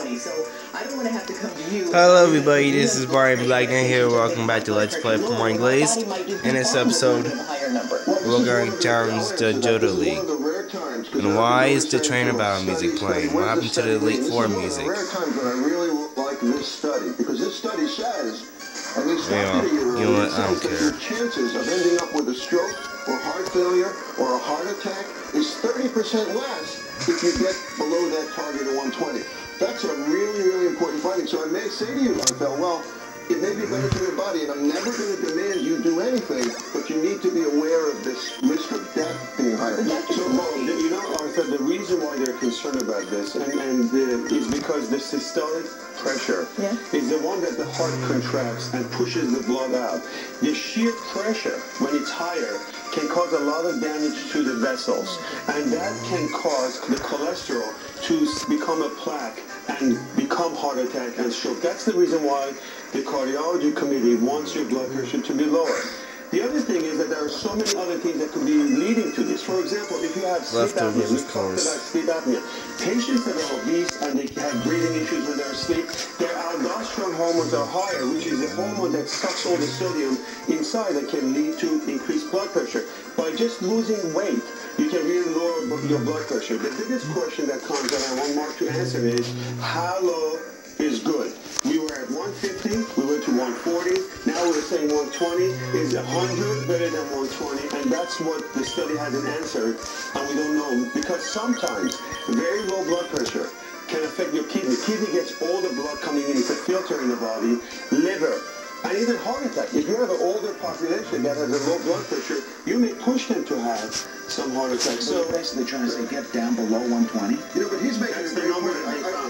120, so I don't want to have to come to you. Hello everybody, this is Brian Blackner here. Welcome back to Let's Play Pokemon Glazed. In this episode, we're going to challenge the Johto League. And why is the trainer battle music playing? What happened to the Elite Four music? Rare times when I really like this study, because this study says, at least after You know what, I don't care. Your chances of ending up with a stroke or heart failure or a heart attack is 30% less if you get below that target of 120. That's a really, really important finding. So I may say to you, Rankor, well, it may be better for your body, and I'm never going to demand you do anything, but you need to be aware of this risk of death being higher. So, you know, Arthur, the reason why they're concerned about this is because the systolic pressure is the one that the heart contracts and pushes the blood out. The sheer pressure, when it's higher, can cause a lot of damage to the vessels, and that can cause the cholesterol to become a plaque and become heart attack and stroke. That's the reason why the cardiology committee wants your blood pressure to be lower. The other thing is that there are so many other things that could be leading to this. For example, if you have sleep apnea, we talked about sleep apnea. Patients that are obese and they have breathing issues when they're asleep, their aldosterone hormones are higher, which is the hormone that sucks all the sodium inside that can lead to increased blood pressure. By just losing weight, you can really lower your blood pressure. The biggest question that comes that I want Mark to answer is, how low is good? We were at 150, we went to 140, now we're saying 120. Is 100 better than 120? And that's what the study hasn't answered, and we don't know, because sometimes very low blood pressure can affect your kidney. Kidney gets all the blood coming in, it's a filter in the body, liver, and even heart attack. If you have an older population that has a low blood pressure, you may push them to have some heart attacks. So basically trying to say get down below 120? You know, but he's making a great point.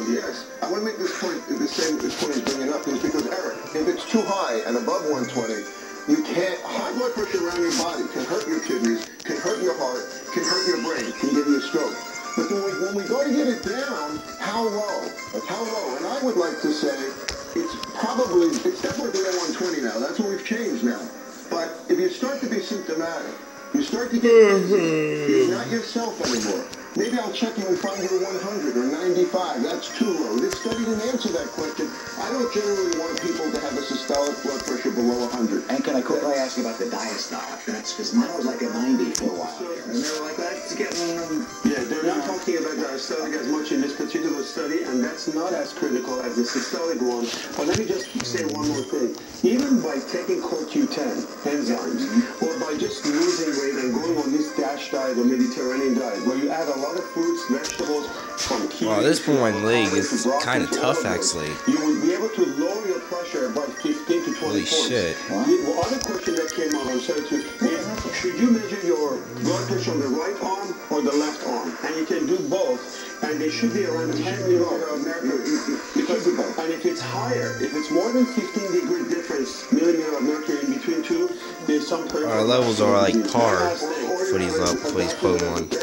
Yes, I want to make this point, the same point he's bringing up, is because, Eric, if it's too high and above 120, you can't, high blood pressure around your body can hurt your kidneys, can hurt your heart, can hurt your brain, can give you a stroke. But when we go to get it down, how low? How low? And I would like to say, it's definitely below 120 now. That's what we've changed now. But if you start to be symptomatic, you start to get dizzy, you're not yourself anymore. Maybe I'll check you and find you at 100 or 95. That's too low. This study didn't answer that question. I don't generally want people to have a systolic blood pressure below 100. And can I quickly ask you about the diastolic? That's because mine was like at 90 for a while. And they were like, that's getting... Yeah, they're not talking about diastolic as much in this particular study, and that's not as critical as the systolic one. But let me just say one more thing. Even by taking CoQ10 enzymes, or by just losing weight and going on this DASH diet or Mediterranean diet, where you add a lot of fruits, vegetables, from kiwi... Wow, this Pokemon League is kind of tough, actually. You would be able to lower your pressure by 15 to 20 Holy points. shit. The other question that came up, I'm sorry, is should you measure your blood pressure on the right arm or the left arm? And you can do both, and they should be around 10 millimeter of mercury. And if it's higher, if it's more than 15 degree difference, millimeter of mercury in between two, there's some person... Our levels are like par for these Pokemon.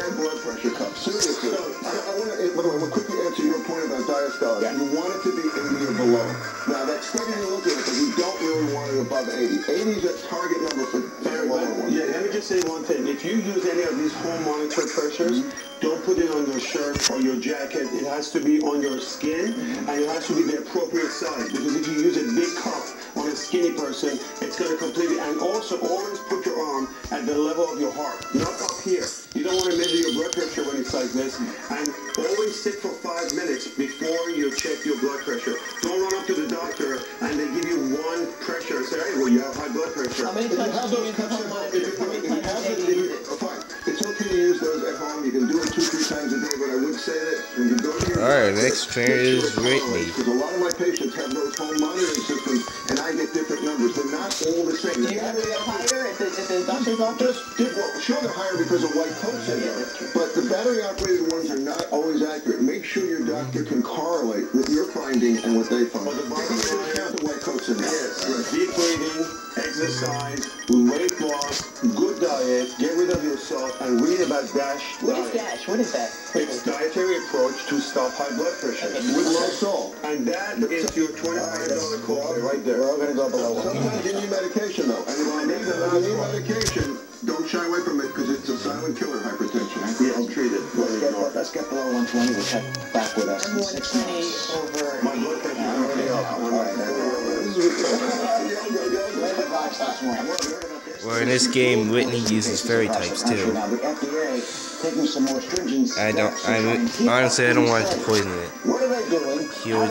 Seriously. By the way, we'll quickly answer your point about diastolic. You want it to be 80 or below. Now, that study you look at it, but we don't really want it above 80. 80 is a target number for very low ones. Yeah, let me just say one thing. If you use any of these home monitor pressures, don't put it on your shirt or your jacket. It has to be on your skin, and it has to be the appropriate size. Because if you use a big cup on a skinny person, it's going to completely... And also, always put your arm at the level of your heart, not up here. You don't want to measure your blood pressure when it's like this. And always sit for 5 minutes before you check your blood pressure. Don't run up to the doctor and they give you one pressure and say, hey, well, you have high blood pressure. How many times do you use the home monitor? How many times a day do you use it? Fine. It's okay to use those at home. You can do it 2-3 times a day, but I would say that when you go to your Alright, next trainer is Whitney. Because a lot of my patients have those home monitoring systems, and I get different numbers. They're not all the same. Do you have to get higher at the doctor's office? Well, sure, they're higher because of white coat syndrome, but the battery-operated ones are not always accurate. Make sure your doctor can correlate with your finding and what they find. Well, the bottom line, count the white coat syndrome. Yes, deep breathing, exercise, weight loss, good diet, get rid of your salt, and read about DASH What diet. is DASH? What is that? It's dietary approach to stop high blood pressure. With low salt. And that is your $25 copay right there. We're all going to go below 1. Sometimes you need medication, though. And if you need medication, Don't shy away from it because it's a silent killer, hypertension. I'll treat it. Let's get below 120. We'll check back with us in 6 months. Over. My blood pressure is already up. Well, in this game, Whitney uses fairy types too. Honestly, I don't want it to poison it. She'll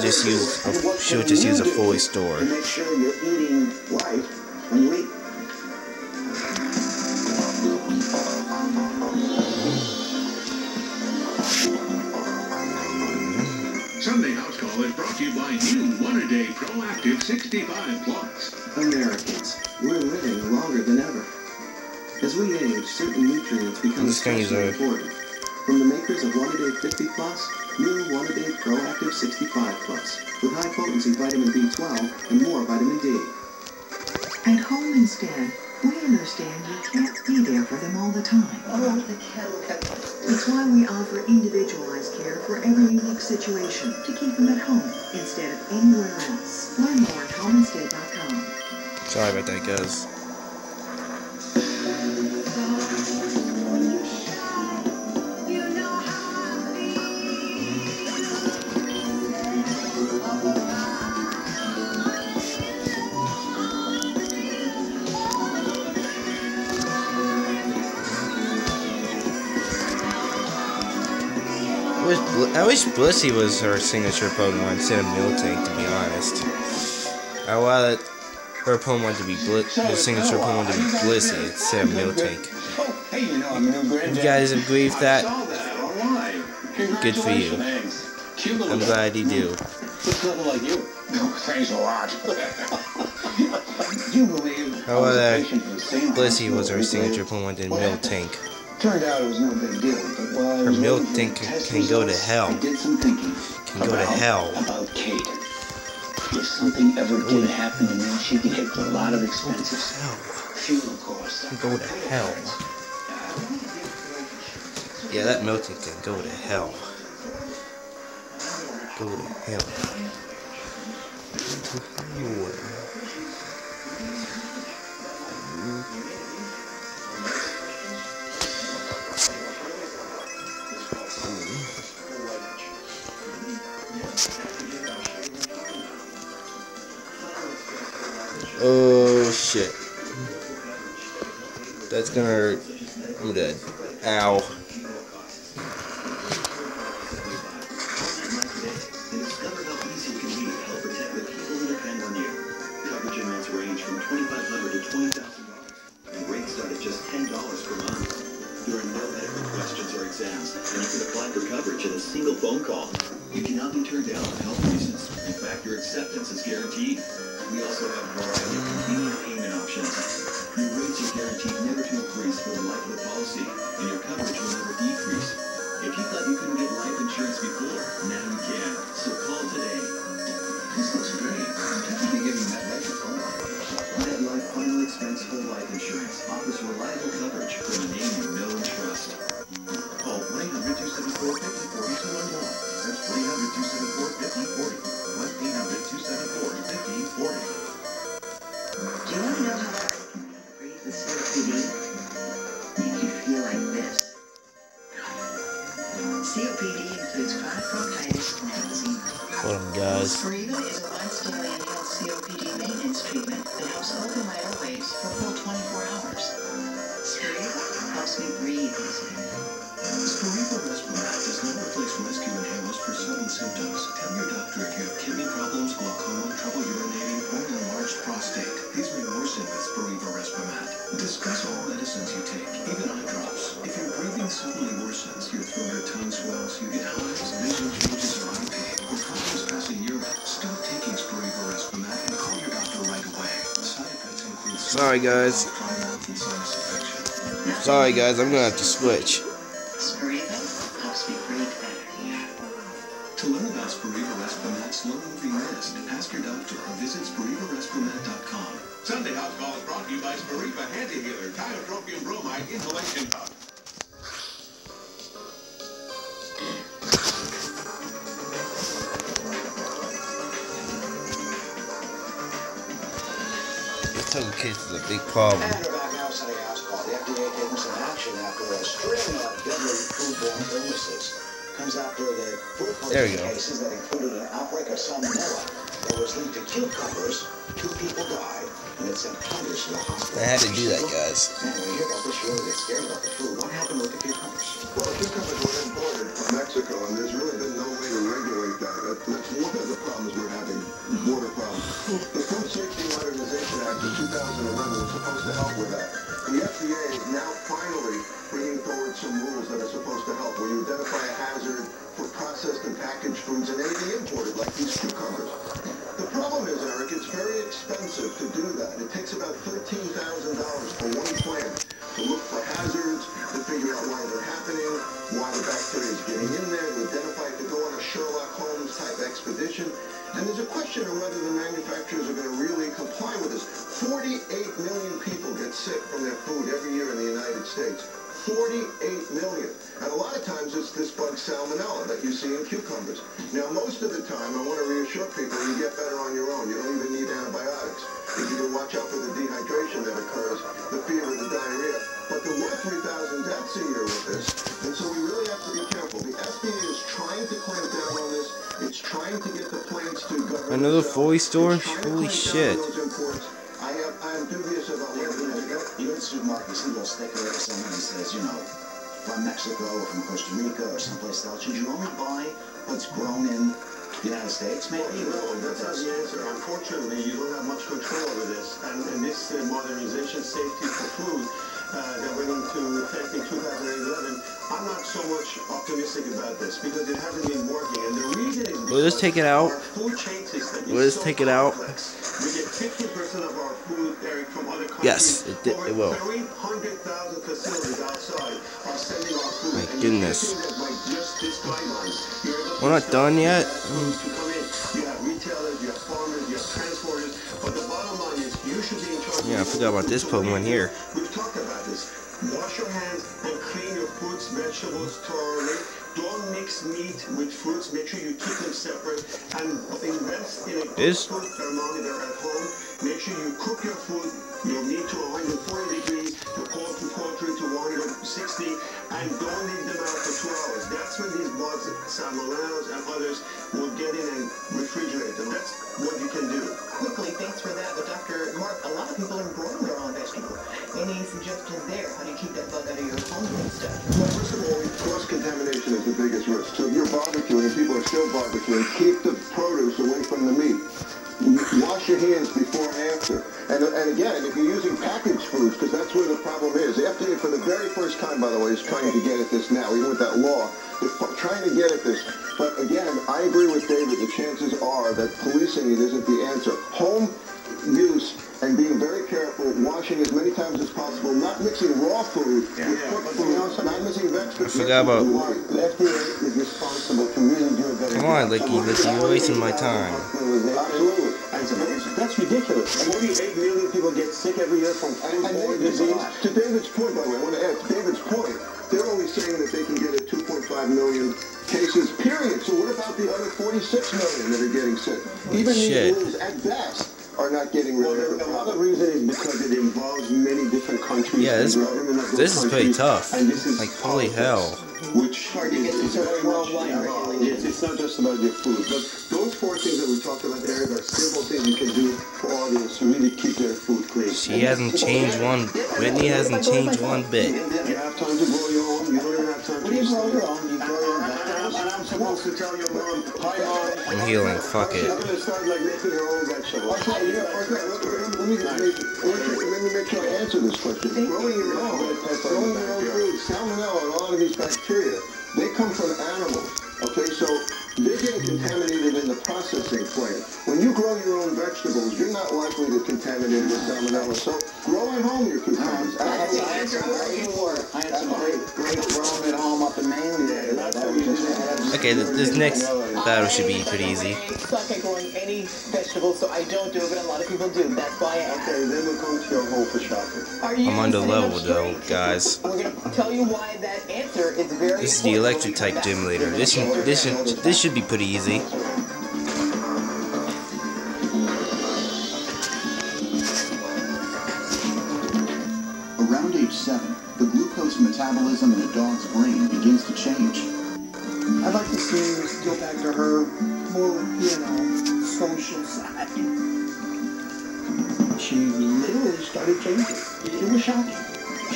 just use a fully store. Make sure you're eating right when you eat. Sunday House Call is brought to you by new One-A-Day Proactive 65 Plus. Americans, we're living longer than ever. As we age, certain nutrients become especially important. From the makers of One-A-Day 50 Plus, new One-A-Day Proactive 65 Plus, with high-potency vitamin B12 and more vitamin D. At home instead, we understand you can't be there for them all the time. It's why we offer individualized care for every unique situation to keep them at home instead of anywhere else. Learn more at homeinstead.com. Sorry about that, guys. I wish Blissey was her signature Pokemon instead of Miltank, to be honest. I wanted her Pokemon to be the signature Pokemon to be Blissey instead of Miltank. You guys agree with that? Good for you. I'm glad you do. Thanks a lot. Do you believe How about Blissey was her signature Pokemon than Miltank? Turned out it was no big deal, but while I Her was Miltank can go to hell. I did some thinking. Can go to hell. About Kate. If something ever did happen to me, she'd get a lot of expensive funeral costs. Go to hell. Yeah, that Miltank can go to hell. Go to hell. Oh shit. That's gonna hurt. I'm dead. Ow. Coverage amounts range from $2,500 to $20,000, and rates start at just $10 per month. There are no medical questions or exams, and you can apply for coverage in a single phone call. You cannot be turned down for health reasons. In fact, your acceptance is guaranteed. We also have a variety of convenient payment options. Your rates are guaranteed never to increase for the life of the policy, and your coverage will never decrease. If you thought you couldn't get life insurance before, now you can. So call today. This looks great. Can't be giving MetLife a phone call. MetLife Final Expense Whole Life Insurance offers reliable coverage from a name you know and trust. Call 1-800-274-5040 to learn more. That's 1-800-274-5040. 1-800-274-5040. Do you want to know how to breathe with COPD? Make you feel like this. COPD includes chronic bronchitis and emphysema. Hold on, guys. Spiriva is a once-daily inhaled COPD maintenance treatment that helps open my airways for a full 24 hours. Spiriva helps me breathe easier. Spiriva Respimat does not replace rescue inhalers for certain symptoms. Tell your doctor if you have kidney problems, glaucoma, trouble urinating, or an enlarged prostate. These may worsen with Spiriva Respimat. Discuss all medicines you take, even eye drops. If your breathing suddenly worsens, your throat or tongue swells, you get hives, vision changes, or eye pain, or problems passing urine, stop taking Spiriva Respimat and call your doctor right away. Side effects include Sorry, guys. dry mouth and sinus infection. Sorry, guys. I'm gonna have to switch. Spiriva helps me breathe better. To learn about Spiriva Respimat, slow moving mist, ask your doctor or visit SpirivaRespimat.com. Sunday House Call is brought to you by Spiriva Handy Healer Tiotropium Bromide Inhalation Pump. This token case is a big problem. Back now, Sunday House Call. The FDA taking some action after a string of deadly foodborne illnesses. Comes after the food poisoning cases that included an outbreak of salmonella that was linked to cucumbers. 2 people died, and it sent hundreds to the hospital. I had to do that, guys. Man, when you hear about this, you really get scared about the food. What happened with the cucumbers? Well, cucumbers were imported from Mexico, and there's really been no way to regulate that. That's one of the problems we're having, border problems. The Food Safety Modernization Act of 2011 was supposed to help with that. The FDA is now finally bringing forward some rules that are supposed to help, where you identify a hazard for processed and packaged foods and anything imported, like these cucumbers. The problem is, Eric, it's very expensive to do that. It takes about $13,000 for one plant to look for hazards, to figure out why they're happening, why the bacteria is getting in there, to identify, to go on a Sherlock Holmes type expedition. And there's a question of whether the manufacturers are going to really comply with this. 48 million people get sick from their food every year in the United States. 48 million. And a lot of times it's this bug salmonella that you see in cucumbers. Now, most of the time, I want to reassure people, you get better on your own. You don't even need antibiotics. If you can watch out for the dehydration that occurs, the fever, the diarrhea. But there were 3,000 deaths a year with this. And so we really have to be careful. The FDA is trying to clamp down on this. It's trying to get the planes to govern. Another Foley store? Holy shit. I am dubious about whether you go to the supermarket, you see a little sticker or something that says, you know, from Mexico or from Costa Rica or someplace else. Should you only buy what's grown in the United States? Maybe? No, that's not the answer. Unfortunately, you don't have much control over this. And this modernization safety for food that went into effect in 2011, I'm not so much optimistic about this because it hasn't been working. And the reason is Will this take it out? food chain system Will this take it out? We get 50% of our food, Eric, from other countries. Yes, it will. Over 300,000 facilities outside are sending our food. My goodness. And that by just this guidelines, you're able to We're not done yet. to come in. You have retailers, you have farmers, you have transporters, but the bottom line is you should be in charge. Yeah, I forgot about this Pokemon here. We've talked about this. Wash your hands and clean your fruits, vegetables thoroughly. Don't mix meat with fruits. Make sure you keep them separate and invest in a good food thermometer at home. Make sure you cook your food, your meat to 140 degrees, your poultry to 160, and don't leave them out for 2 hours. That's when these bugs, salmonellas and others, will get in and refrigerate them. That's what you can do. Quickly, thanks for that. But Dr. Mark, a lot of people are growing their own vegetables. Any suggestions there? How do you keep that bug out of your home and stuff? Well, first of all, cross-contamination is the biggest risk. So if you're barbecuing and people are still barbecuing, keep the produce away from the meat. Wash your hands before and after. And again, if you're using packaged foods, because that's where the problem is. The FDA, for the very first time, by the way, is trying to get at this now, even with that law. They're trying to get at this. But again, I agree with David. The chances are that policing it isn't the answer. Home use and being very careful, washing as many times as possible, not mixing raw food with cooked food, not mixing vegetables. I forgot about... The FDA is responsible to really do a better job. Come on, Licky, you're wasting my time. Absolutely. That's ridiculous. 48 million people get sick every year from foodborne disease. To David's point, by the way, I want to add, to David's point, they're only saying that they can get at 2.5 million cases, period. So what about the other 46 million that are getting sick? Even these rules, at best, are not getting rid of it. A lot of reason is because it involves many different countries. Yeah, this is pretty tough. Like, holy hell. Which is very worldwide. It's not just about your food. But those 4 things that we talked about, Eric, are simple things you can do for audience to really keep their food clean. She hasn't changed one. Whitney hasn't changed one bit. You have time to grow your own. You don't even have time to grow your own. You grow your own. And I'm supposed to tell your mom, hi mom. I'm healing. Fuck it. She's gonna start like making her own vegetables. Let me make sure I answer this question. Growing your own food, salmonella and a lot of these bacteria, they come from animals. Okay, so they're getting contaminated in the processing plant. When you grow your own vegetables, you're not likely to contaminate with salmonella. So grow at home your cucumbers. I had some great grown at home up in Maine. Okay, this next battle should be pretty easy. So I can't grow any vegetables, so I don't do it, but a lot of people do. That's why I asked. Okay, then we'll come to your home for shopping. I'm under level though, guys. We're going to tell you why that answer is very This is the electric type gym leader. This should be pretty easy. Around age 7, metabolism in a dog's brain begins to change. I'd like to see go back to her more, social side. She literally started changing. It was shocking.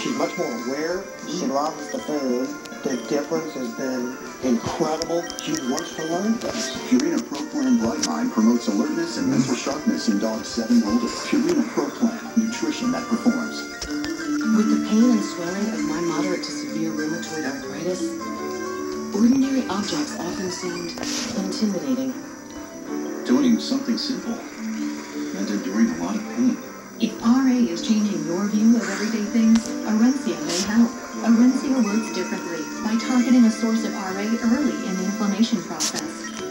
She's much more aware. She loves the food. The difference has been incredible. She wants to learn things. Purina Pro Plan Bloodline promotes alertness and mental sharpness in dogs 7 and older. Purina Pro Plan, nutrition that performs. With the pain and swelling of my moderate to severe rheumatoid arthritis, ordinary objects often seemed intimidating. Doing something simple meant enduring a lot of pain. If RA is changing your view of everyday things, Orencia may help. Orencia works differently by targeting a source of RA early in the inflammation process.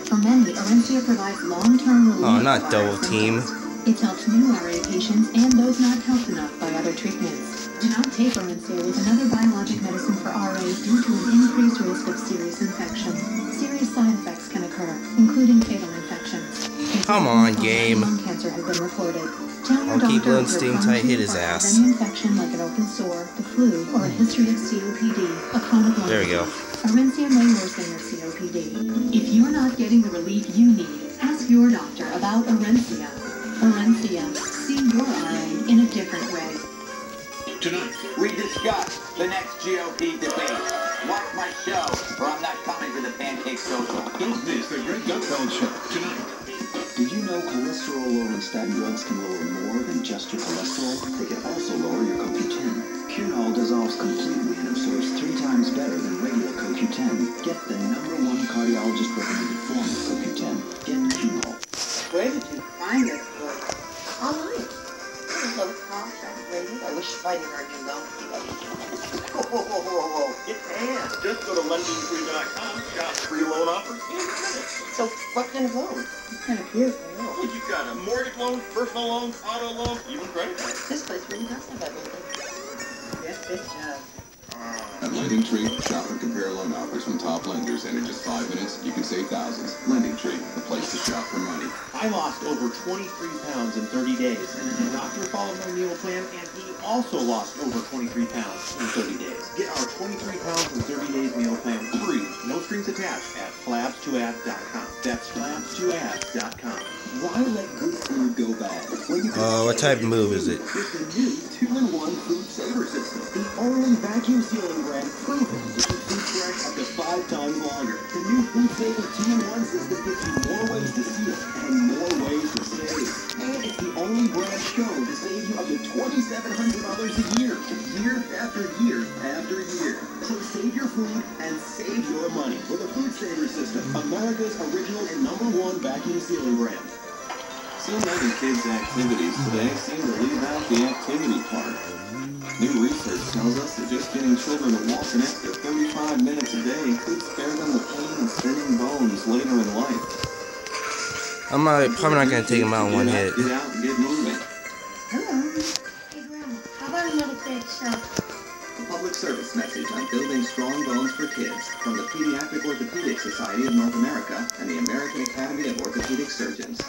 For many, Orencia provides long-term relief. Oh, not double team. It helps new RA patients and those not helped enough by other treatments. Do not take Orencia with another biologic medicine for RA due to an increased risk of serious infection. Serious side effects can occur, including fatal infections. Come on, game. Lung cancer has been reported. I'll keep letting Sting Tight hit his ass. Any infection like an open sore, the flu, or a history of COPD, a chronic lung. There we go. Orencia may worsen your COPD. If you're not getting the relief you need, ask your doctor about Orencia. Orencia, see your RA in a different way. Tonight, We discuss the next GOP debate. Watch my show, or I'm not coming to the Pancake Social. is this the Greg Gutfeld Show? Tonight. Did you know cholesterol-lowering statin drugs can lower more than just your cholesterol? They can also lower your CoQ10. Cunol dissolves completely and absorbs 3 times better than regular CoQ10. Get the #1 cardiologist-recommended form of CoQ10. Get Cunol. Where did you find this book? Online. Low cost, lady. I wish I didn't heard you know. Whoa. It's hands. Just go to lendingtree.com, shop free loan offers in minutes. So, what kind of loan? What kind of cute? Well, you've got a mortgage loan, personal loan, auto loan, even credit card. This place really does have everything. Yes, it does. At Lending Tree, shop and compare loan offers from top lenders, and in just 5 minutes, you can save thousands. Lending Tree, the place to shop for money. I lost over 23 pounds in 30 days. The doctor followed my meal plan, and he also lost over 23 pounds in 30 days. Get our 23 pounds in 30 days meal plan free, no strings attached, at flabs2ads.com. That's flabs2ads.com. Why let good food go bad? What type of move is it? With the new 2-in-1 Food Saver System, the only vacuum sealing brand proven to keep food fresh up to 5 times longer. The new Food Saver 2-in-1 system gives you more ways to seal and more ways to save. And it's the only brand shown to save you up to $2,700 a year after year after year. So save your food and save your money with a Food Saver System, America's original and #1 vacuum sealing brand. So many kids' activities today seem to leave out the activity part. New research tells us that just getting children to walk an extra 35 minutes a day could spare them the pain and spinning bones later in life. I'm probably not going to take him out in one hit. Get out and get moving. Hello. Hey, Grandma, how about another big show? A public service message on building strong bones for kids from the Pediatric Orthopedic Society of North America and the American Academy of Orthopedic Surgeons.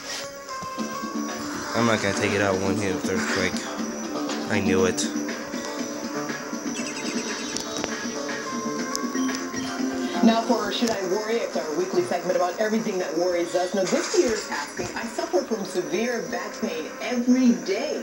I'm not going to take it out in one hit with Earthquake. I knew it. Now for Should I Worry? It's our weekly segment about everything that worries us. Now this year is asking, I suffer from severe back pain every day.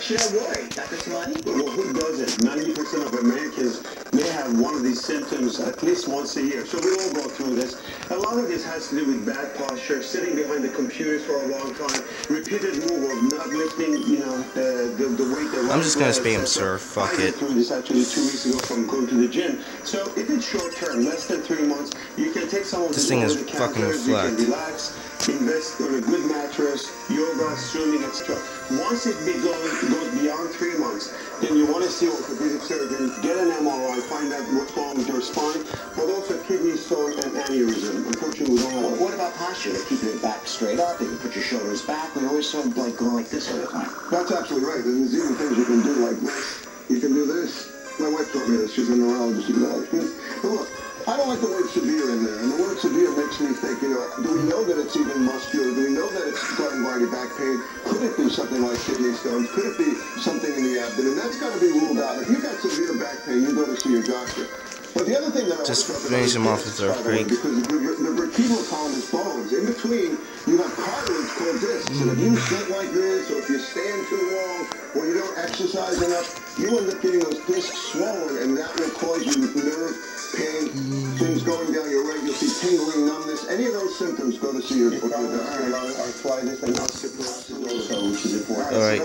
Should I worry, Dr. Samani? Well, who doesn't? 90% of Americans may have one of these symptoms at least once a year. So we all go through this. A lot of this has to do with bad posture, sitting behind the computers for a long time, repeated move of not lifting, the weight that I'm just going to spam surf. Fuck it. I went through this actually 2 weeks ago from going to the gym. So if it's short term, less than 3 months, you can take some of This thing is fucking reflect. You can relax, invest in a good mattress, yoga, swimming, etc. Once it goes beyond 3 months, then you want to see orthopedic surgeon, get an MRI, find out what's wrong with your spine, but also kidney stone and aneurysm. Unfortunately, we don't have. What about posture? Like keeping your back straight up, you can put your shoulders back. We always sort of like go like this all the time. That's absolutely right. There's even things you can do like this. You can do this. My wife taught me this. She's a neurologist. You can go like this. But look, I don't like the word severe in there, and the word severe makes me think, do we know that it's even muscular? Do we know that it's garden variety back pain? Could it be something like kidney stones? Could it be something in the abdomen? That's got to be ruled out. If you've got severe back pain, you go to see your doctor. But the other thing that just finish him off with earthquake. Because the vertebral column is bones. In between, you have cartilage called discs. And if you sit like this, or if you stand too long, or you don't exercise enough, you end up getting those discs swollen, and that will cause you nerve pain, things going down your leg. You'll see tingling, numbness. Any of those symptoms, go to see your doctor. Arthritis and osteoporosis also, which is important. All right.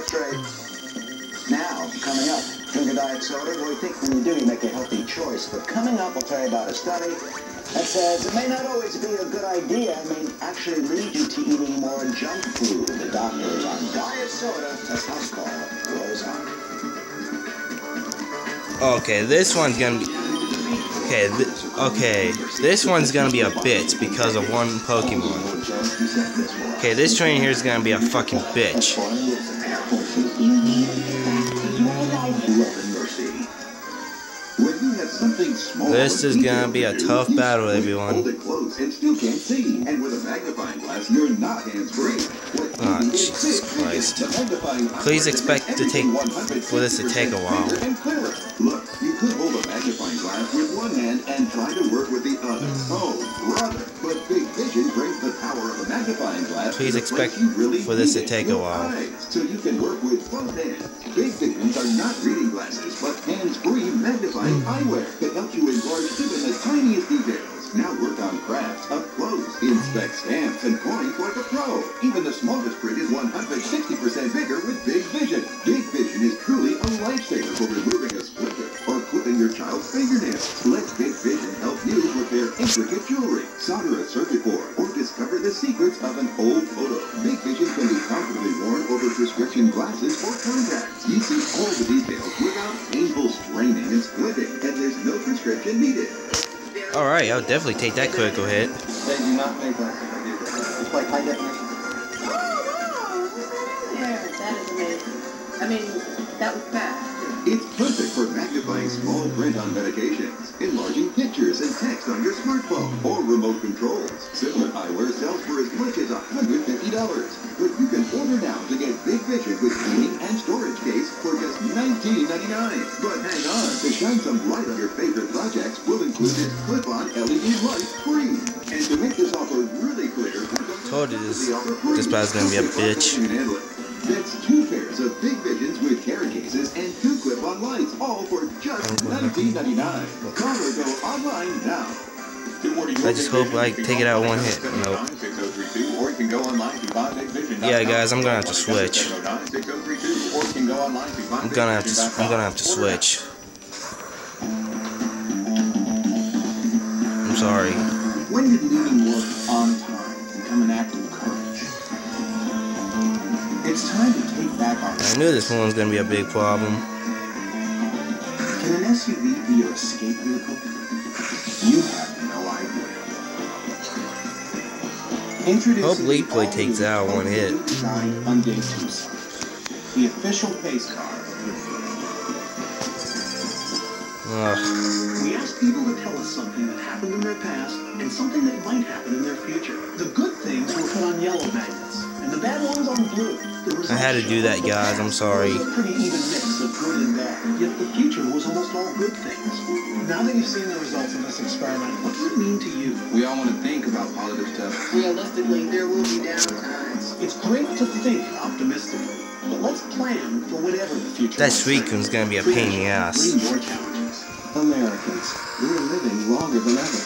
Now, coming up, drink a diet soda. Well, I think when you do, you make a healthy choice. But coming up, I'll tell you about a study that says it may not always be a good idea. It may actually lead you to eating more junk food. The doctor is on diet soda as House Call goes on. Okay, this one's gonna be... Okay, this one's gonna be a bitch because of one Pokemon. Okay, this train here is gonna be a fucking bitch. This is gonna be a tough battle, everyone. Oh, Jesus Christ. Please expect for this to take a while. Look, you could hold a magnifying glass with one hand and try to work with the other. Oh, brother. But Big Vision brings the power of a magnifying glass. Please expect for this to take a while. So you can work with both hands. Big Visions are not reading glasses, but hands-free magnifying eyewear that helps you enlarge even the tiniest details. Now work on crafts up close. Inspect stamps and coins like a pro. Even the smallest print is 160% bigger with Big Vision. Big Vision is truly a lifesaver for removing a splinter or clipping your child's fingernails. Let Big Vision help you prepare intricate jewelry, solder a circuit board, or discover the secrets of an old photo. Big Vision can be comfortably worn over prescription glasses or contacts. You see all the details without painful straining and splitting, and there's no prescription needed. Alright, I'll definitely take that critical hit. They do not make glasses. It's like high definition. Oh, wow. There, that is amazing. I mean, that was fast. It's perfect for magnifying small print on medications, enlarging pictures and text on your smartphone, or remote controls. Similar eyewear sells for as much as $150. But you can order now to get Big Vision with cleaning and storage case for just $19.99. But hang on, to shine some light on your favorite projects, we'll include this clip-on LED light free. And to make this offer really clear, told you this bat's gonna be a bitch. That's 2 pairs of Big Visions with carry cases and 2 clip-on lights, all for just $19.99. Call or go online now. I just hope I take it out one hit. Nope. Yeah, guys, I'm gonna have to switch. I'm gonna have to switch. I'm sorry. When did leaving work on time become an act of courage? It's time to take back our... I knew this one was gonna be a big problem. Can an SUV be your escape vehicle? You have no idea. Hopefully, Play takes out one hit. Hyundai Tucson, the official pace car of your field. We ask people to tell us something that happened in their past and something that might happen in their future. The good things were put on yellow magnets, and the bad ones on blue. I had to do that, guys. I'm sorry. It was a pretty even mix of good and bad, yet the future was almost all good things. Now that you've seen the results of this experiment, what does it mean to you? We all want to think about positive stuff. Realistically, there will be downtimes. It's great to think optimistically, but let's plan for whatever the future That Suicune's gonna be a pain in the ass. Americans, we're living longer than ever.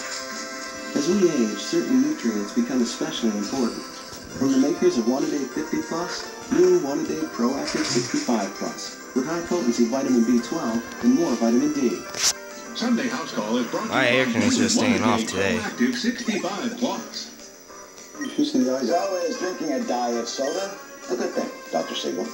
As we age, certain nutrients become especially important. From the makers of 1-A-Day 50 Plus, new 1-A-Day Proactive 65 Plus, with high potency vitamin B12 and more vitamin D. Sunday House Call is brought to you My air conditioner's staying off 1-A-Day today. Proactive 65 Plus. Is always drinking a diet soda a good thing, Dr. Siegel?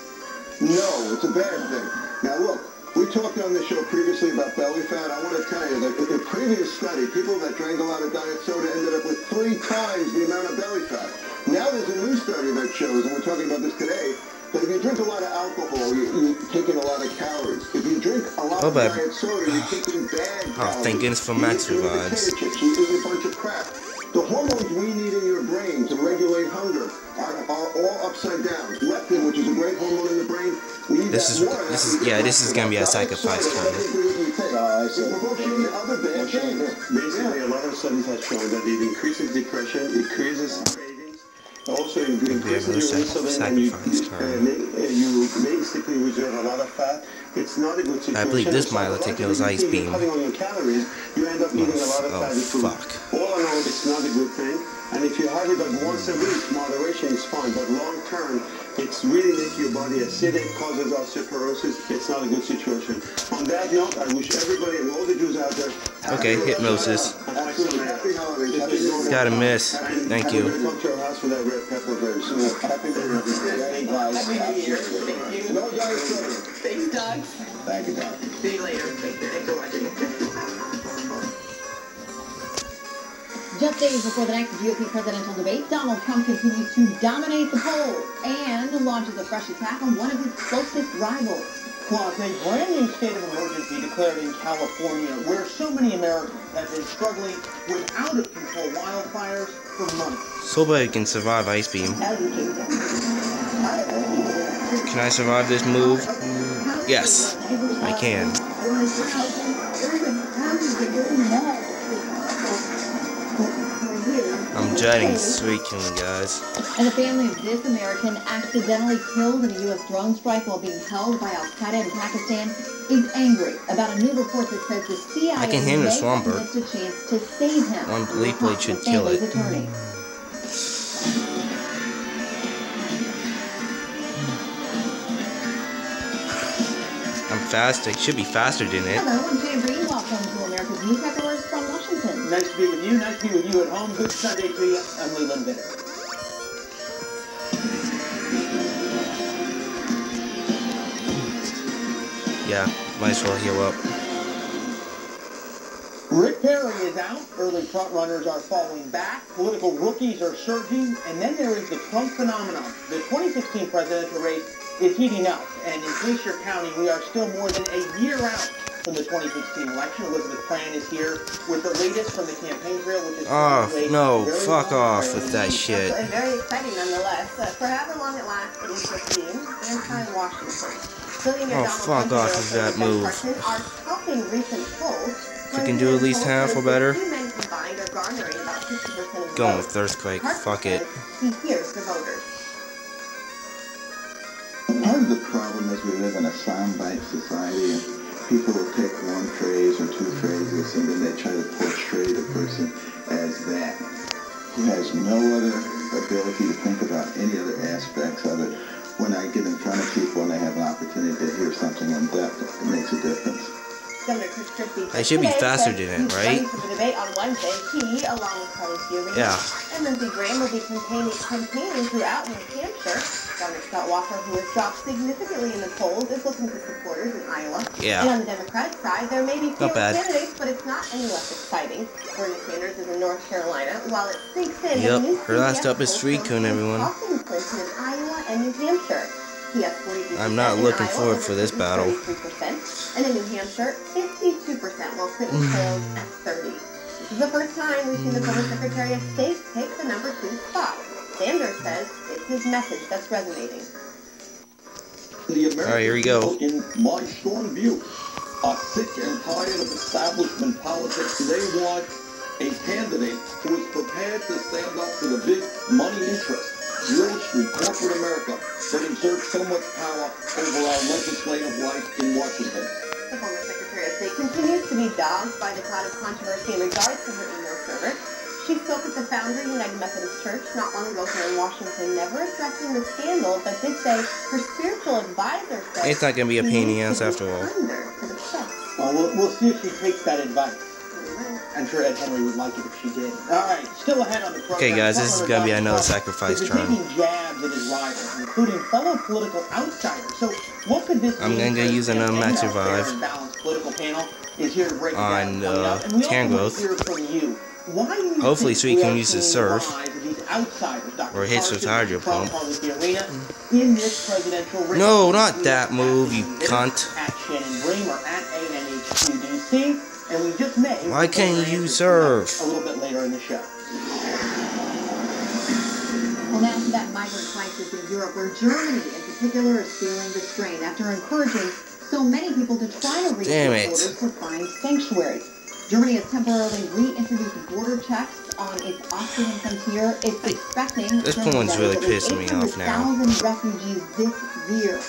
No, it's a bad thing. Now look, we talked on the show previously about belly fat. I want to tell you that in a previous study, people that drank a lot of diet soda ended up with 3 times the amount of belly fat. Now there's a new study that shows, and we're talking about this today, But if you drink a lot of alcohol, you're taking a lot of calories. If you drink a lot of diet soda, you're taking bad calories. Oh, thank goodness for Max Revives. You're eating a bunch of crap. The hormones we need in your brain to regulate hunger are all upside down. Leptin, which is a great hormone in the brain, we need this is gonna be a sacrifice turn. Basically, a lot of studies have shown that it increases depression, it increases cravings, also it increases your insulin, and you basically reserve a lot of fat. It's not a good situation. I believe this Milo-Techno's ice beam. Cutting on your calories, you end up eating a lot of fatty food. All in all, it's not a good thing. And if you have it like once a week, moderation is fine. But long term, it's really makes your body acidic, causes osteoporosis. It's not a good situation. On that note, I wish everybody and all the Jews out there. Okay, hypnosis. Gotta miss. Thank you. Come to our house for that red pepper very soon. Happy New Year. No diet soda. Thanks, Doug. Thank you, Doug. See you later. Thanks for watching. Just days before the next GOP presidential debate, Donald Trump continues to dominate the polls and launches a fresh attack on one of his closest rivals. Plus, a brand new state of emergency declared in California, where so many Americans have been struggling with out-of-control wildfires for months. So bad you can survive Ice Beam. Can I survive this move? Yes, I can. I'm dreading street killing, guys. And the family of this American accidentally killed in a U.S. drone strike while being held by Al-Qaeda in Pakistan is angry about a new report that says the CIA I can handle Swampert. missed a chance to save him. One Bleep Blade should kill it. I'm fast. It should be faster, didn't it? Hello, I'm Jay Green. Welcome to America's News Headquarters from Washington. Nice to be with you. Nice to be with you at home. Good Sunday to you. I'm Leland Bitter. Yeah, might as well heal up. Rick Perry is out. Early frontrunners are falling back. Political rookies are surging. And then there is the Trump phenomenon. The 2016 presidential race is heating up. And in case you're counting, we are still more than a year out from the 2016 election. Elizabeth Clan is here with the latest from the campaign trail, which is no, fuck off with that shit. And very exciting nonetheless. For however long it lasts, it is the theme anti-Washington. Oh, fuck off with that move. Are topping recent polls. If we can do at least half or better. Going with Earthquake. Fuck it. He hears the voters. Part of the problem is we live in a soundbite society, and people will take one phrase or two phrases and then they try to portray the person as that, who has no other ability to think about any other aspects of it. When I get in front of people and they have an opportunity to hear something in depth, it makes a difference. I should be faster than it, right? For the debate on Wednesday, he, along with Carly Fiorina and Lindsey Graham, will be campaigning throughout New Hampshire. Governor Scott Walker, who has dropped significantly in the polls, is looking for supporters in Iowa. Yeah. And on the Democratic side, there may be fewer candidates, but it's not any less exciting. Bernie Sanders is in North Carolina, while it sinks in. Yep, her last up is Street Coon, everyone. Clinton in Iowa and New Hampshire. He has 43% I'm not looking forward for this battle. 33%, and in New Hampshire, 52%, while Clinton trails at 30%. This is the first time we've seen the former Secretary of State take the number 2 spot. Sanders says it's his message that's resonating. Alright, here we go. In my strong view, are sick and tired of establishment politics. They want a candidate who is prepared to stand up to the big money interests. Wall Street, corporate America, that exert so much power over our legislative life in Washington. The former Secretary of State continues to be dogged by the cloud of controversy in regards to her email server. She spoke at the Foundry United Methodist Church not long ago here in Washington, never addressing the scandal, but did say her spiritual advisor said it's not going to be a pain in the ass after all. Well, we'll see if she takes that advice. I'm sure Ed Henry would like it if she did. All right, still ahead on the program. Okay, guys, this is going to be another sacrifice turn. Taking jabs at his rivals, including fellow political outsiders. So, what could this I'm going to use another Max Revive on Tan Growth. Hopefully, so he can use his Surf. outsiders. Or hits with hydro pump. The arena in this presidential race. No, not that move, you cunt. At Shannon Bremer at ANHQDC, and we just may. Why can't you serve? A little bit later in the show. Well, now to that migrant crisis in Europe, where Germany in particular is feeling the strain after encouraging so many people to try to reach the borders to find sanctuary. Germany has temporarily reintroduced border checks on its Austrian frontier. It's expecting this one's really pissing me off now. 800,000 refugees this year.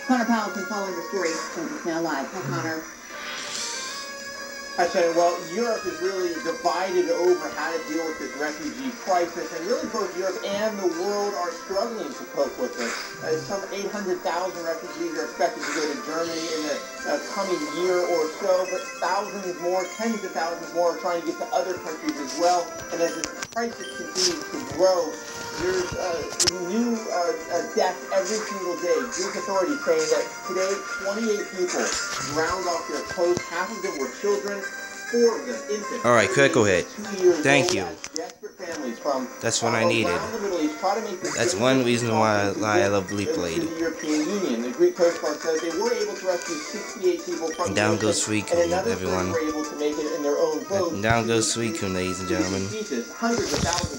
Connor Powell's been following the story since it's now live. Hi, Connor. I said, well, Europe is really divided over how to deal with this refugee crisis, and really both Europe and the world are struggling to cope with it. Some 800,000 refugees are expected to go to Germany in the coming year or so, but thousands more, tens of thousands more are trying to get to other countries as well. And as this crisis continues to grow, there's new deaths every single day. Greek authorities saying that today 28 people drowned off their coast. Half of them were children, 4 of them infants. Alright, critical hit. Thank you. That's what I needed. That's one reason why I love Bleep Blade. The Greek Coast Guard says they were able to rescue 68 people from and down goes Suicune, everyone. And down goes Suicune, ladies and gentlemen.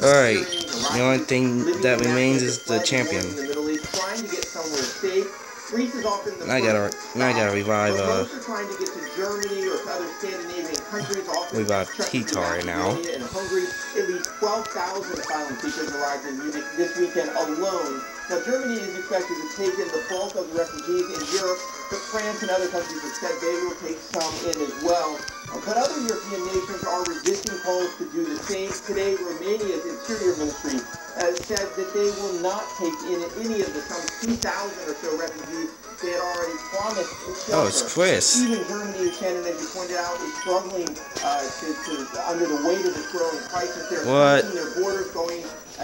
Alright, the only thing that remains is the champion. And I gotta revive T-Tar now. At least 12,000 asylum seekers arrived in Munich this weekend alone. Now, Germany is expected to take in the bulk of the refugees in Europe, but France and other countries have said they will take some in as well. But other European nations are resisting calls to do the same. Today, Romania's Interior Ministry said that they will not take in any of the some 2,000 or so refugees they had already promised shelter. Oh, it's Chris. Even Germany, Shannon, as you pointed out, is struggling under the weight of this growing crisis. They're closing their borders, going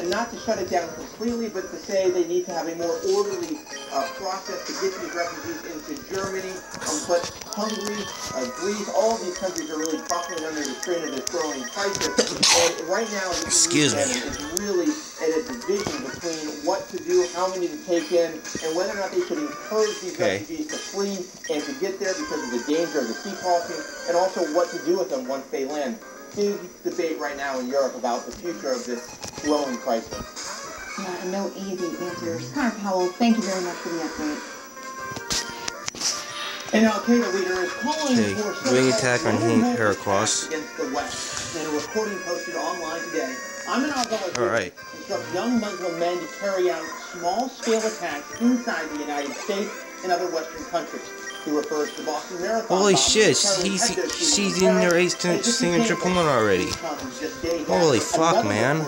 not to shut it down completely, but to say they need to have a more orderly process to get these refugees into Germany. But Hungary, Greece, all of these countries are really buckling under the strain of this growing crisis. And right now, this is really at a division between what to do, how many to take in, and whether or not they should encourage these refugees to flee and to get there because of the danger of the sea crossing, and also what to do with them once they land. Big debate right now in Europe about the future of this growing crisis. Yeah, and no easy answers. Connor Powell, thank you very much for the update. An Al-Qaeda leader is calling for wing attack on Heracross. Against the West. In a recording posted online today, instructs young Muslim men to carry out small-scale attacks inside the United States and other Western countries. He refers to Boston Marathon. Holy shit, she's in her 8th signature point already. Holy fuck, man.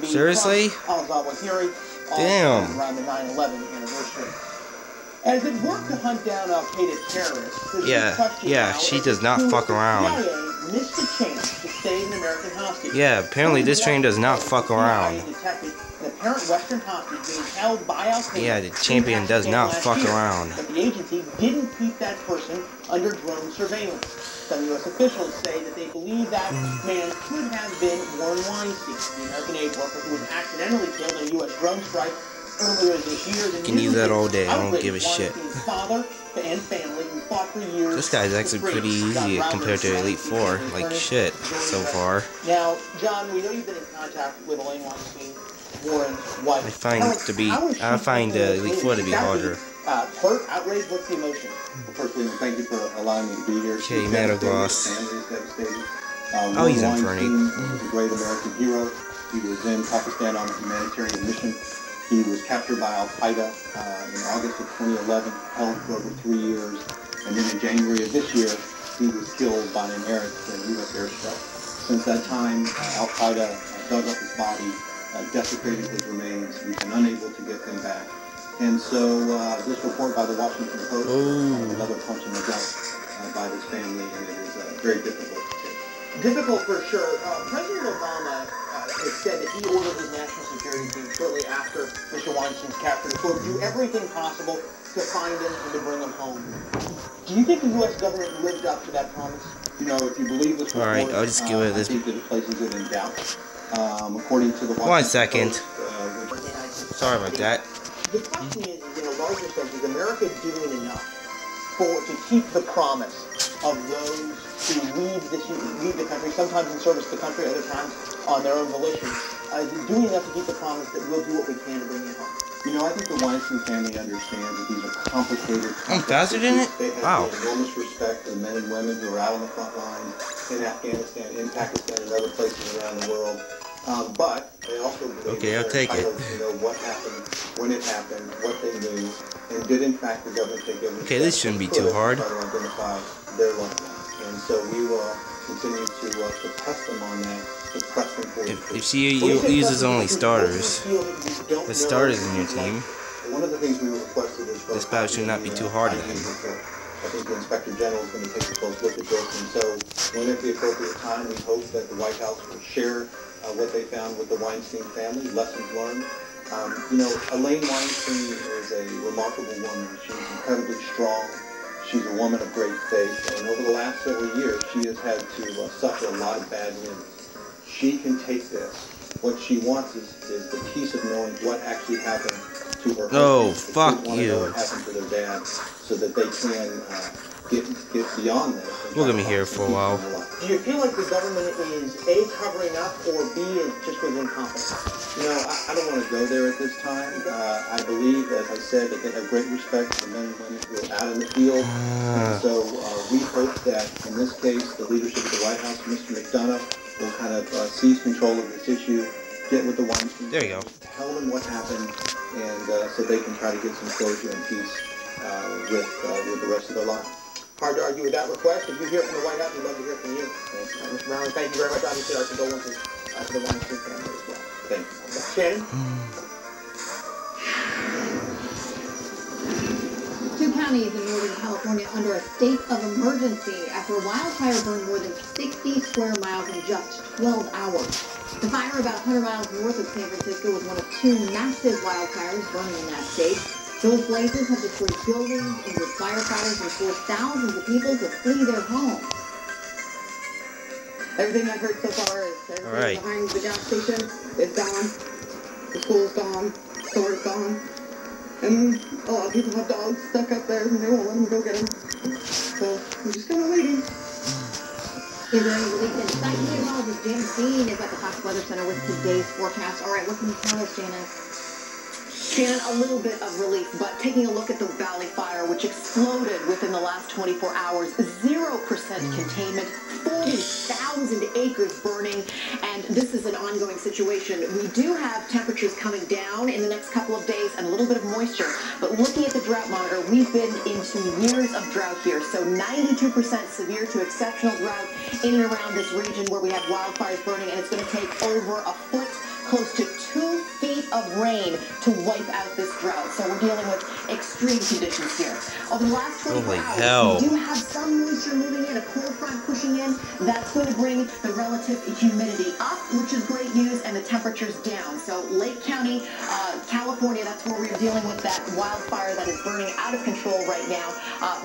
Seriously? Damn. Around the 9/11 anniversary. As it worked to hunt down Al-Qaeda terrorists, yeah, she does not fuck around. Missed a chance to save an American hostage. Yeah, apparently this train does not fuck around. The apparent Western hostage being held by Al-Qaeda. Yeah, the champion does not fuck around. But the agency didn't keep that person under drone surveillance. Some U.S. officials say that they believe that man could have been Warren Weinstein, the American aid worker who was accidentally killed in a U.S. drone strike earlier this year. You can use that all day, I don't give a shit. Father and family who fought for years. This guy's actually pretty easy compared to Elite 4. Like shit, so far. Now, John, we know you've been in contact with Elaine Weinstein, Warren's wife. I find Elite 4 to be harder. Hurt, outraged, what's the emotion? Well, firstly, thank you for allowing me to be here. Okay, Metagross. Oh, he's in Fernie. He's a great American hero. He was in Pakistan on a humanitarian mission. He was captured by Al-Qaeda in August of 2011, held for over 3 years, and then in January of this year, he was killed by an errant U.S. airstrike. Since that time, Al-Qaeda dug up his body, desecrated his remains. We've been unable to get them back. And so this report by the Washington Post, another punch in the gut by this family, and it is very difficult to take. Difficult for sure. President Obama has said that he ordered his national security team shortly after Mr. Weinstein's capture to, quote, do everything possible to find him and to bring him home. Do you think the U.S. government lived up to that promise? You know, if you believe this report, I'll just give it this. I think that it places it in doubt. according to the 1 second. Sorry about that. The question is, in a larger sense, is America doing enough to keep the promise of those who leave the country, sometimes in service to the country, other times on their own volition, is it doing enough to keep the promise that we'll do what we can to bring you home? You know, I think the Weinstein family understands that these are complicated. I'm faster than it? They have Wow. enormous respect for the men and women who are out on the front lines in Afghanistan, in Pakistan, and other places around the world. But they also believe Okay, I'll they're take it. entitled to know what happened, when it happened, what they knew, and did in fact the government take every Okay, this step shouldn't be they too could hard. to try to identify their loved ones. And so we will continue to press them on that, to press them forward. If she uses only starters, the starters in your team, One of the things we requested is this battle should not be too hard to them. I think the Inspector General is going to take a close look at this, and so when at the appropriate time, we hope that the White House will share what they found with the Weinstein family, lessons learned. You know, Elaine Weinstein is a remarkable woman. She's incredibly strong. She's a woman of great faith, and over the last several years, she has had to suffer a lot of bad news. She can take this. What she wants is the peace of knowing what actually happened to her. Oh, fuck you. What happened to their dad, so that they can get beyond this. Look at me here for a while. Do you feel like the government is A, covering up, or B, is just was incompetent? You know, I don't want to go there at this time. I believe, as I said, that they have great respect for the men and women who are out in the field. And so we hope that, in this case, the leadership of the White House, Mr. McDonough, will kind of seize control of this issue, get with the Weinstein, there you go, tell them what happened, and so they can try to get some closure and peace with the rest of their lives. Hard to argue with that request. If you hear from the White House, we'd love to hear from you. Mr. Brown, thank you very much. Obviously, our condolences to the Weinstein family as well. Thank you. Shannon? Two counties in Northern California under a state of emergency after a wildfire burned more than 60 square miles in just 12 hours. The fire about 100 miles north of San Francisco was one of two massive wildfires burning in that state. Those blazes have destroyed buildings, injured firefighters, and forced thousands of people to flee their homes. Everything I've heard so far is everything behind the gas station is gone. The school's gone. The store's gone. And a lot of people have dogs stuck up there and they won't let them go get them. So I'm just kind of waiting. Is there any relief in sight? Meteorologist Janice Dean is at the Fox Weather Center with today's forecast. All right, what can you tell us, Janice? Shannon, a little bit of relief, but taking a look at the Valley Fire, which exploded within the last 24 hours, 0% containment, 40,000 acres burning, and this is an ongoing situation. We do have temperatures coming down in the next couple of days and a little bit of moisture, but looking at the drought monitor, we've been into years of drought here, so 92% severe to exceptional drought in and around this region where we have wildfires burning, and it's going to take over a foot, close to 2 feet of rain to wipe out this drought. So we're dealing with extreme conditions here. Over the last 24 hours, we do have some moisture moving in, a cold front pushing in. That's going to bring the relative humidity up, which is great news, and the temperatures down. So Lake County, California, that's where we're dealing with that wildfire that is burning out of control right now.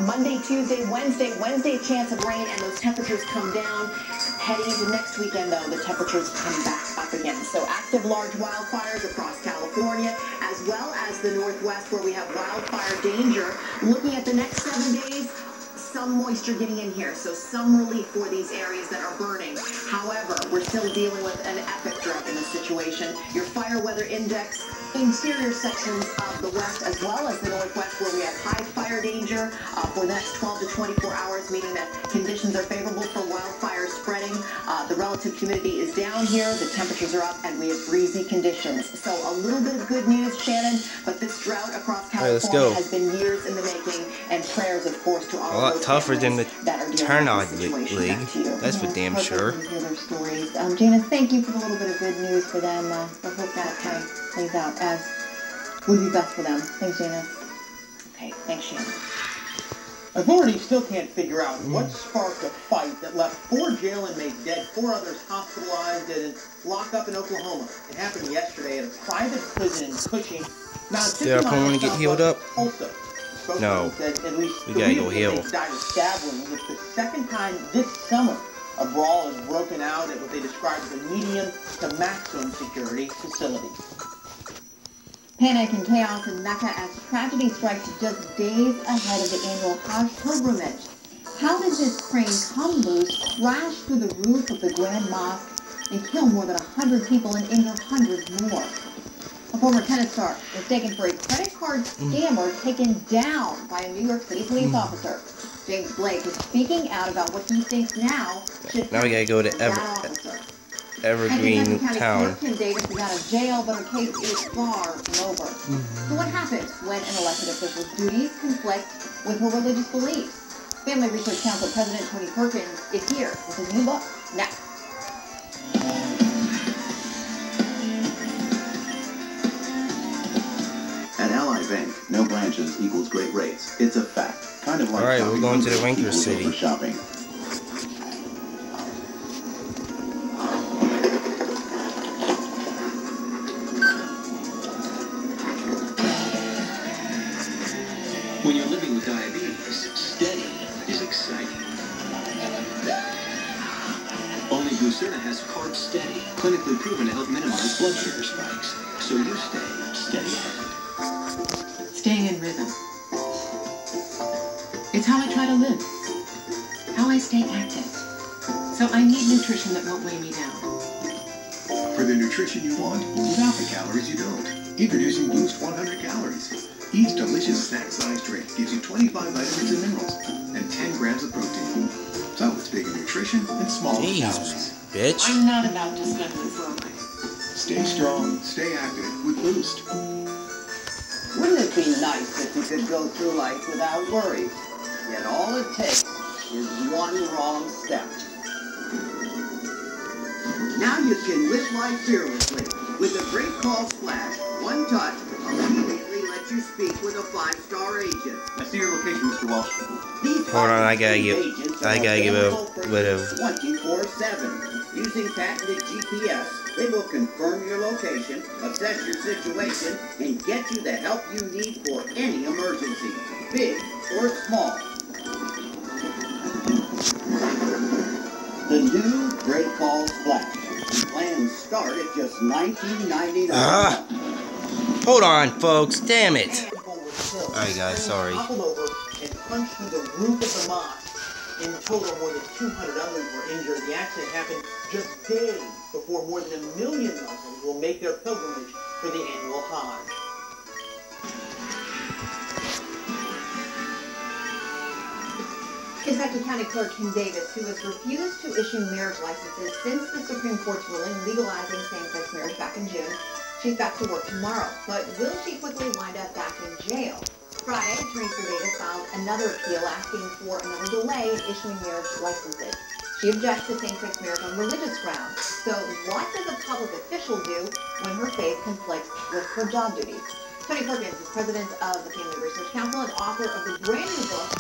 Monday, Tuesday, Wednesday, chance of rain, and those temperatures come down. Heading into next weekend, though, the temperatures come back up again. So active large wildfires across California, as well as the Northwest, where we have wildfire danger. Looking at the next 7 days, some moisture getting in here, so some relief for these areas that are burning. However, we're still dealing with an epic drought in this situation. Your fire weather index, interior sections of the west as well as the northwest, where we have high fire danger for the next 12 to 24 hours, meaning that conditions are favorable for wildfire spreading. The relative humidity is down here, the temperatures are up, and we have breezy conditions. So a little bit of good news, Shannon, but this drought across California has been years in the making, and prayers, of course, to all of those tougher than the Turnout League. That's for damn sure. Janice, thank you for the little bit of good news for them. I hope that kind of plays out as would be best for them. Thanks, Janice. Okay, thanks, Shannon. Authorities still can't figure out what sparked a fight that left 4 jail inmates dead, 4 others hospitalized, and locked up in Oklahoma. It happened yesterday at a private prison in Cushing. Now, did our opponent get healed up? No. At least we gotta go heal. Died of stab wounds. It's the second time this summer A brawl has broken out at what they describe as a medium to maximum security facility. Panic and chaos in Mecca as tragedy strikes just days ahead of the annual Hajj pilgrimage. How did this crane come loose, crash through the roof of the Grand Mosque, and kill more than 100 people and injure hundreds more? A former tennis star was taken for a credit card scammer taken down by a New York City police officer. James Blake is speaking out about what he thinks now should Now we gotta go to Evergreen Town. Tim Davis is out of jail, but her case is far from over. So what happens when an elected official's duties conflict with her religious beliefs? Family Research Council President Tony Perkins is here with his new book, next. At Ally Bank, no branches equals great rates. It's a fact. Kind of like alright, we're going to the Rankor city. Shopping. When you're living with diabetes, steady is exciting. Only Glucerna has Carb Steady, clinically proven to help minimize blood sugar spikes. So you stay steady. Staying in rhythm. It's how I try to live. How I stay active. So I need nutrition that won't weigh me down. For the nutrition you want, without the calories you don't. Introducing Boost 100 Calories. Each delicious snack-sized drink gives you 25 vitamins and minerals and 10 grams of protein. So it's big in nutrition and small in calories. Bitch. I'm not about to spend this lonely. Stay strong, stay active with Boost. Wouldn't it be nice if you could go through life without worries? Yet all it takes is one wrong step. Now you can live life fearlessly. With a great call splash, one touch immediately lets you speak with a 5-star agent. I see your location, Mr. Walsh. Hold on, I gotta give a bit of 24/7. Using patented GPS, they will confirm your location, assess your situation, and get you the help you need for any emergency, big or small. The new Great Call Splash. Plans start at just $19.99. Hold on, folks. Damn it. Alright, guys, sorry. Toppled over and punched through the roof of the mosque. In total, more than 200 others were injured. The accident happened just days before more than 1 million Muslims will make their pilgrimage for the annual Hajj. Kentucky County Clerk Kim Davis, who has refused to issue marriage licenses since the Supreme Court's ruling legalizing same-sex marriage back in June. She's back to work tomorrow, but will she quickly wind up back in jail? Friday, attorneys for Davis filed another appeal asking for another delay in issuing marriage licenses. She objects to same-sex marriage on religious grounds. So what does a public official do when her faith conflicts with her job duties? Tony Perkins is president of the Family Research Council and author of the brand new book,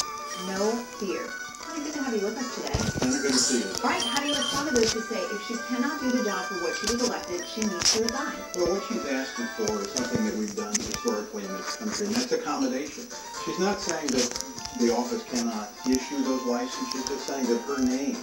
No Fear. Really good to have you with us today. Good to see you. All right, how do you respond to this to say if she cannot do the job for which she was elected, she needs to resign? Well, what she's asking for is something that we've done historically in this country, and that's accommodation. She's not saying that the office cannot issue those licenses. She's just saying that her name,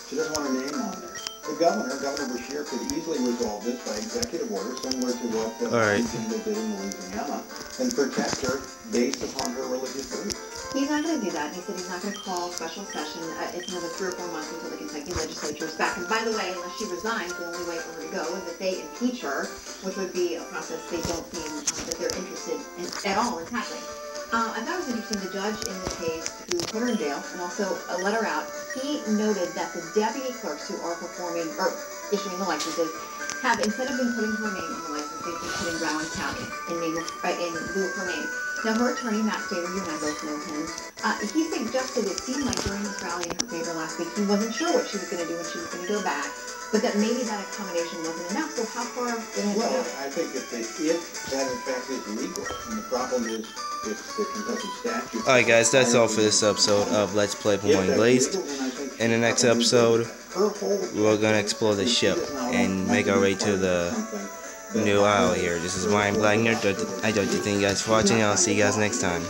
she doesn't want her name on there. The Governor Bashir, could easily resolve this by executive order, similar to what Lucinda did in Louisiana, and protect her based upon her religious beliefs. He's not going to do that. He said he's not going to call a special session. It's another 3 or 4 months until the Kentucky legislature is back. And by the way, unless she resigns, the only way for her to go is if they impeach her, which would be a process they don't seem that they're interested in at all in tackling. I thought it was interesting, the judge in the case who put her in jail and also let her out, he noted that the deputy clerks who are performing or issuing the licenses have, instead of putting her name on the license, they've been putting Broward County in lieu of her name. Now, her attorney, Matt Staver, you and I both know him, he suggested it seemed like during this rally in her favor last week, he wasn't sure what she was going to do when she was going to go back, but that maybe that accommodation wasn't enough. So how far did it go? Well, I think if that in fact is legal, and the problem is it's the Kentucky statute. Alright, guys, that's all for this episode of Let's Play Pokemon Glazed. In the next episode, we're going to explore the ship and make our way to the new isle here. This is Ryan Blackner. I don't thank you guys for watching. I'll see you guys next time.